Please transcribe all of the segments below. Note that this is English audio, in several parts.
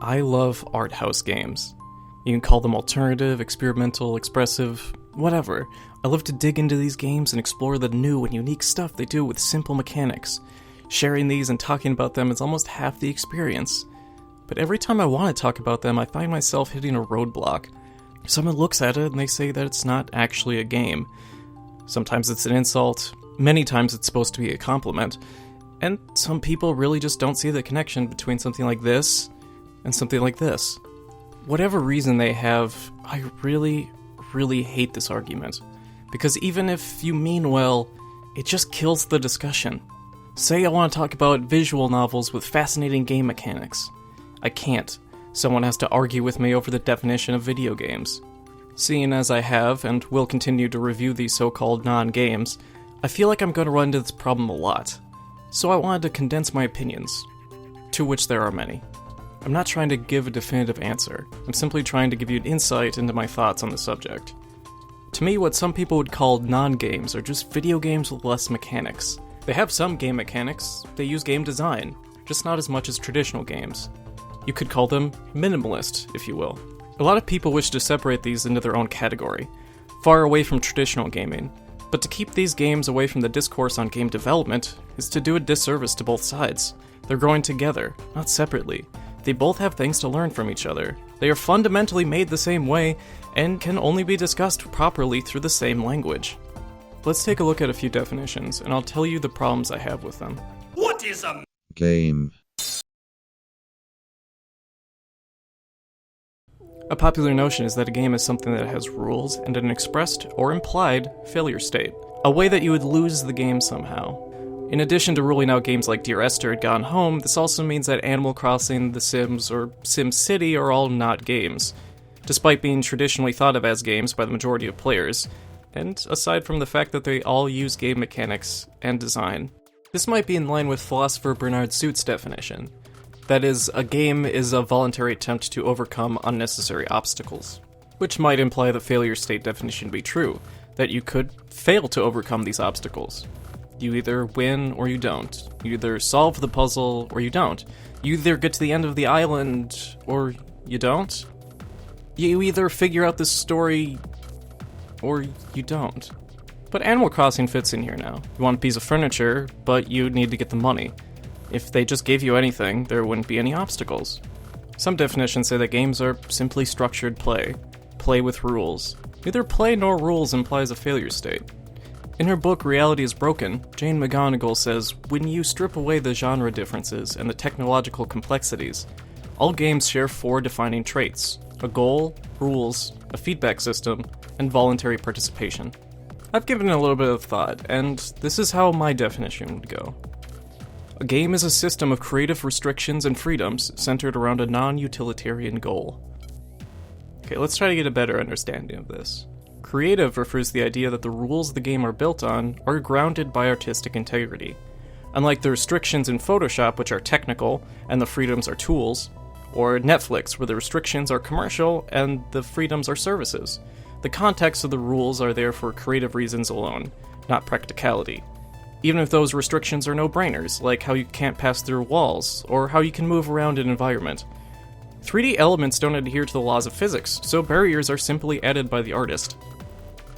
I love art house games. You can call them alternative, experimental, expressive, whatever. I love to dig into these games and explore the new and unique stuff they do with simple mechanics. Sharing these and talking about them is almost half the experience. But every time I want to talk about them, I find myself hitting a roadblock. Someone looks at it and they say that it's not actually a game. Sometimes it's an insult, many times it's supposed to be a compliment, and some people really just don't see the connection between something like this and something like this. Whatever reason they have, I really, really hate this argument. Because even if you mean well, it just kills the discussion. Say I want to talk about visual novels with fascinating game mechanics. I can't. Someone has to argue with me over the definition of video games. Seeing as I have, and will continue to review these so-called non-games, I feel like I'm going to run into this problem a lot. So I wanted to condense my opinions, to which there are many. I'm not trying to give a definitive answer, I'm simply trying to give you an insight into my thoughts on the subject. To me, what some people would call non-games are just video games with less mechanics. They have some game mechanics, they use game design, just not as much as traditional games. You could call them minimalist, if you will. A lot of people wish to separate these into their own category, far away from traditional gaming. But to keep these games away from the discourse on game development is to do a disservice to both sides. They're growing together, not separately. They both have things to learn from each other. They are fundamentally made the same way, and can only be discussed properly through the same language. Let's take a look at a few definitions, and I'll tell you the problems I have with them. What is a game? A popular notion is that a game is something that has rules and an expressed or implied failure state, a way that you would lose the game somehow. In addition to ruling out games like Dear Esther and Gone Home, this also means that Animal Crossing, The Sims, or SimCity are all not games, despite being traditionally thought of as games by the majority of players, and aside from the fact that they all use game mechanics and design. This might be in line with philosopher Bernard Suit's definition. That is, a game is a voluntary attempt to overcome unnecessary obstacles. Which might imply the failure state definition to be true, that you could fail to overcome these obstacles. You either win or you don't. You either solve the puzzle or you don't. You either get to the end of the island or you don't. You either figure out the story or you don't. But Animal Crossing fits in here now. You want a piece of furniture, but you need to get the money. If they just gave you anything, there wouldn't be any obstacles. Some definitions say that games are simply structured play with rules. Neither play nor rules implies a failure state. In her book Reality is Broken, Jane McGonigal says, when you strip away the genre differences and the technological complexities, all games share 4 defining traits: a goal, rules, a feedback system, and voluntary participation. I've given it a little bit of thought, and this is how my definition would go. A game is a system of creative restrictions and freedoms centered around a non-utilitarian goal. Okay, let's try to get a better understanding of this. Creative refers to the idea that the rules the game are built on are grounded by artistic integrity. Unlike the restrictions in Photoshop, which are technical and the freedoms are tools, or Netflix, where the restrictions are commercial and the freedoms are services. The context of the rules are there for creative reasons alone, not practicality. Even if those restrictions are no-brainers, like how you can't pass through walls, or how you can move around an environment. 3D elements don't adhere to the laws of physics, so barriers are simply added by the artist.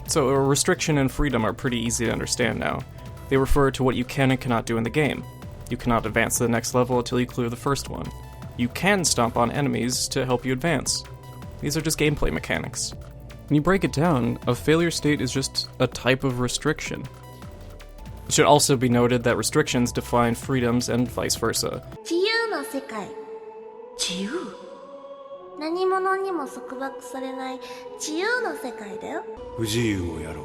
So a restriction and freedom are pretty easy to understand now. They refer to what you can and cannot do in the game. You cannot advance to the next level until you clear the first one. You can stomp on enemies to help you advance. These are just gameplay mechanics. When you break it down, a failure state is just a type of restriction. It should also be noted that restrictions define freedoms and vice versa. 自由の世界。自由？何者にも束縛されない自由の世界だよ。不自由をやろう。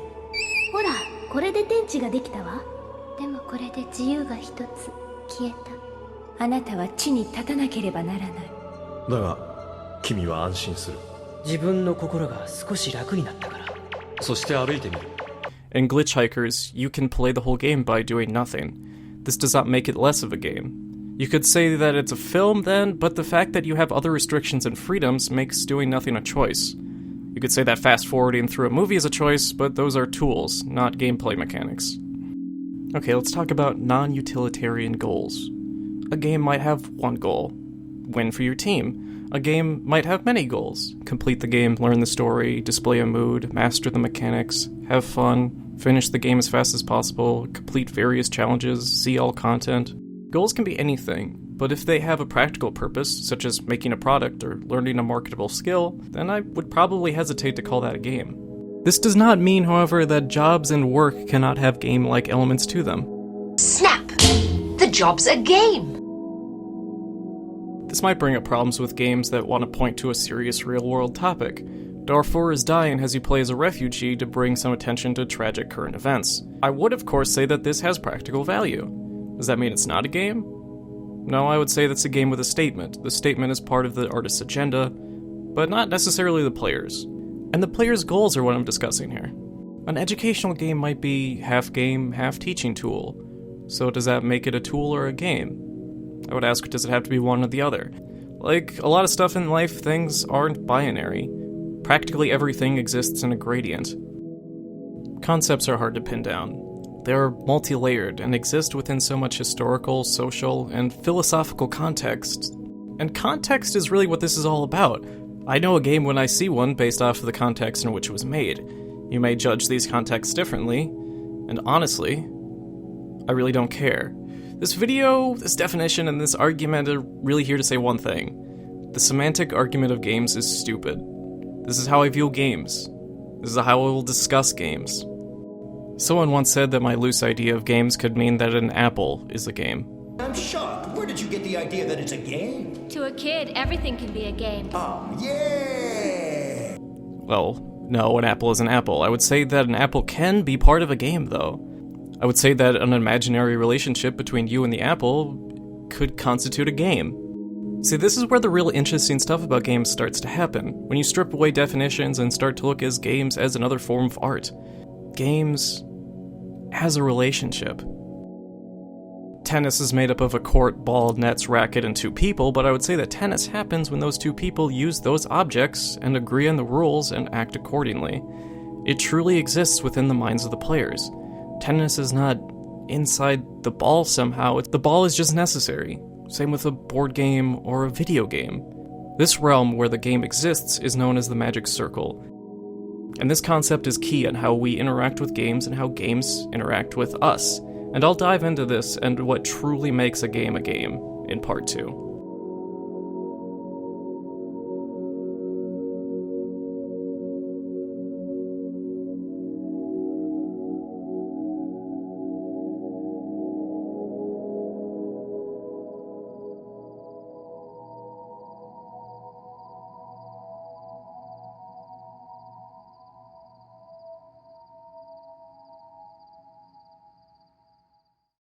ほら、これで天地ができたわ。でもこれで自由が一つ消えた。あなたは地に立たなければならない。だが、君は安心する。自分の心が少し楽になったから。そして歩いてみる。In Glitch Hikers, you can play the whole game by doing nothing. This does not make it less of a game. You could say that it's a film then, but the fact that you have other restrictions and freedoms makes doing nothing a choice. You could say that fast-forwarding through a movie is a choice, but those are tools, not gameplay mechanics. Okay, let's talk about non-utilitarian goals. A game might have one goal: win for your team. A game might have many goals. Complete the game, learn the story, display a mood, master the mechanics, have fun, finish the game as fast as possible, complete various challenges, see all content. Goals can be anything, but if they have a practical purpose, such as making a product or learning a marketable skill, then I would probably hesitate to call that a game. This does not mean, however, that jobs and work cannot have game-like elements to them. Snap! The job's a game! This might bring up problems with games that want to point to a serious real-world topic. Darfur is Dying has you play as a refugee to bring some attention to tragic current events. I would of course say that this has practical value. Does that mean it's not a game? No, I would say that's a game with a statement. The statement is part of the artist's agenda, but not necessarily the player's. And the player's goals are what I'm discussing here. An educational game might be half game, half teaching tool. So does that make it a tool or a game? I would ask, does it have to be one or the other? Like a lot of stuff in life, things aren't binary. Practically everything exists in a gradient. Concepts are hard to pin down. They are multi-layered and exist within so much historical, social, and philosophical context. And context is really what this is all about. I know a game when I see one based off of the context in which it was made. You may judge these contexts differently, and honestly, I really don't care. This video, this definition, and this argument are really here to say one thing. The semantic argument of games is stupid. This is how I view games. This is how I will discuss games. Someone once said that my loose idea of games could mean that an apple is a game. I'm shocked. Where did you get the idea that it's a game? To a kid, everything can be a game. Oh, yeah! Well, no, an apple is an apple. I would say that an apple can be part of a game, though. I would say that an imaginary relationship between you and the apple could constitute a game. See, this is where the real interesting stuff about games starts to happen, when you strip away definitions and start to look at games as another form of art. Games as a relationship. Tennis is made up of a court, ball, nets, racket, and two people, but I would say that tennis happens when those two people use those objects and agree on the rules and act accordingly. It truly exists within the minds of the players. Tennis is not inside the ball somehow, the ball is just necessary. Same with a board game or a video game. This realm where the game exists is known as the magic circle. And this concept is key on how we interact with games and how games interact with us. And I'll dive into this and what truly makes a game in part 2.